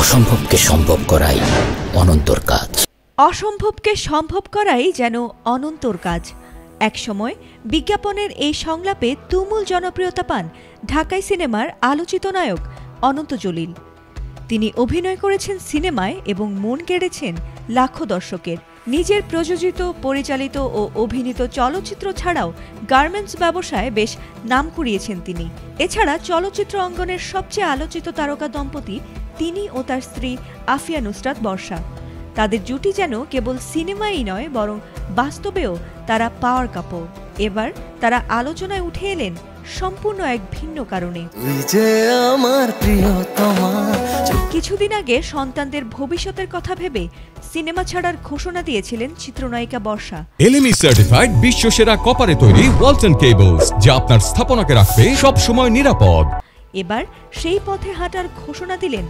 অসম্ভবকে সম্ভব করাই অনন্তর কাজ। অসম্ভবকে সম্ভব করাই যেন অনন্তর কাজ। একসময় বিজ্ঞাপনের এই সংলাপে তুমুল জনপ্রিয়তা পান ঢাকাই সিনেমার আলোচিত নায়ক অনন্ত জলিল। তিনি অভিনয় করেছেন সিনেমায় এবং মন কেড়েছেন লাখো দর্শকের। নিজের প্রযোজিত, পরিচালিত ও অভিনীত চলচ্চিত্র ছাড়াও গার্মেন্টস ব্যবসায় বেশ নাম কুড়িয়েছেন তিনি। এছাড়া চলচ্চিত্র অঙ্গনের সবচেয়ে আলোচিত তারকা দম্পতি তিনি ও তার স্ত্রী আফিয়া নুসরাত বর্ষা। তাদের জুটি যেন কেবল সিনেমাই নয়, বরং বাস্তবেও তারা পাওয়ার কাপল। এবার তারা আলোচনায় উঠে এলেন সম্পূর্ণ এক ভিন্ন কারণে। কিছুদিন আগে সন্তানদের ভবিষ্যতের কথা ভেবে সিনেমা ছাড়ার ঘোষণা দিয়েছিলেন চিত্রনায়িকা বর্ষা। এলএমই সার্টিফাইড বিশ্বসেরা কপারে তৈরি ওয়ালটন কেবলস, যা আপনার স্থাপনাকে রাখবে সব সময় নিরাপদ। এবার সেই পথে হাঁটার ঘোষণা দিলেন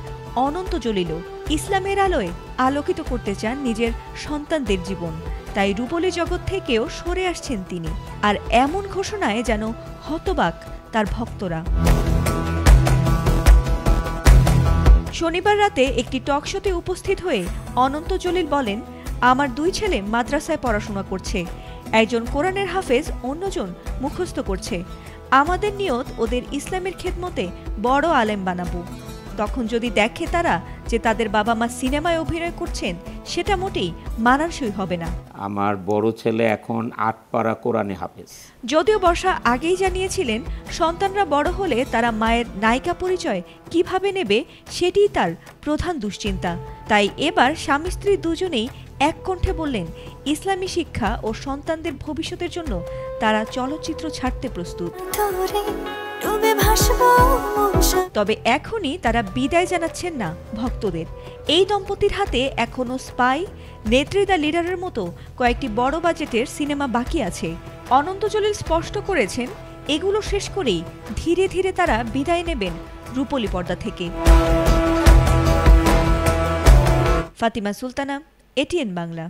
অনন্ত জলিলও। ইসলামের আলোয় আলোকিত করতে চান নিজের সন্তানদের জীবন, তাই রূপলী জগৎ থেকেও সরে আসছেন তিনি। আর এমন ঘোষণায় যেন হতবাক তার ভক্তরা। শনিবার রাতে একটি টক শোতে উপস্থিত হয়ে অনন্ত জলিল বলেন, আমার দুই ছেলে মাদ্রাসায় পড়াশোনা করছে, একজন কোরআনের হাফেজ, অন্যজন মুখস্থ করছে। আমাদের নিয়ত ওদের ইসলামের খেদমতে বড় আলেম বানাবো। তখন যদি দেখে তারা যে তাদের বাবা মা সিনেমায় অভিনয় করছেন, সেটা মোটেই মানানসই হবে না। আমার বড় ছেলে এখন ৮ পারা কোরআনে হাফেজ। যদিও বর্ষা আগেই জানিয়েছিলেন সন্তানরা বড় হলে তারা মায়ের নায়িকা পরিচয় কিভাবে নেবে সেটিই তার প্রধান দুশ্চিন্তা। তাই এবার স্বামী স্ত্রী দুজনেই এক কণ্ঠে বললেন, ইসলামী শিক্ষা ও সন্তানদের ভবিষ্যতের জন্য তারা চলচ্চিত্র ছাড়তে প্রস্তুত। তবে এখনই তারা বিদায় জানাচ্ছেন না ভক্তদের। এই দম্পতির হাতে এখনো স্পাই, নেত্রী দ্য লিডারের মতো কয়েকটি বড় বাজেটের সিনেমা বাকি আছে। অনন্ত জলিল স্পষ্ট করেছেন, এগুলো শেষ করেই ধীরে ধীরে তারা বিদায় নেবেন রূপলী পর্দা থেকে। ফাতিমা সুলতানা, এটিএন বাংলা।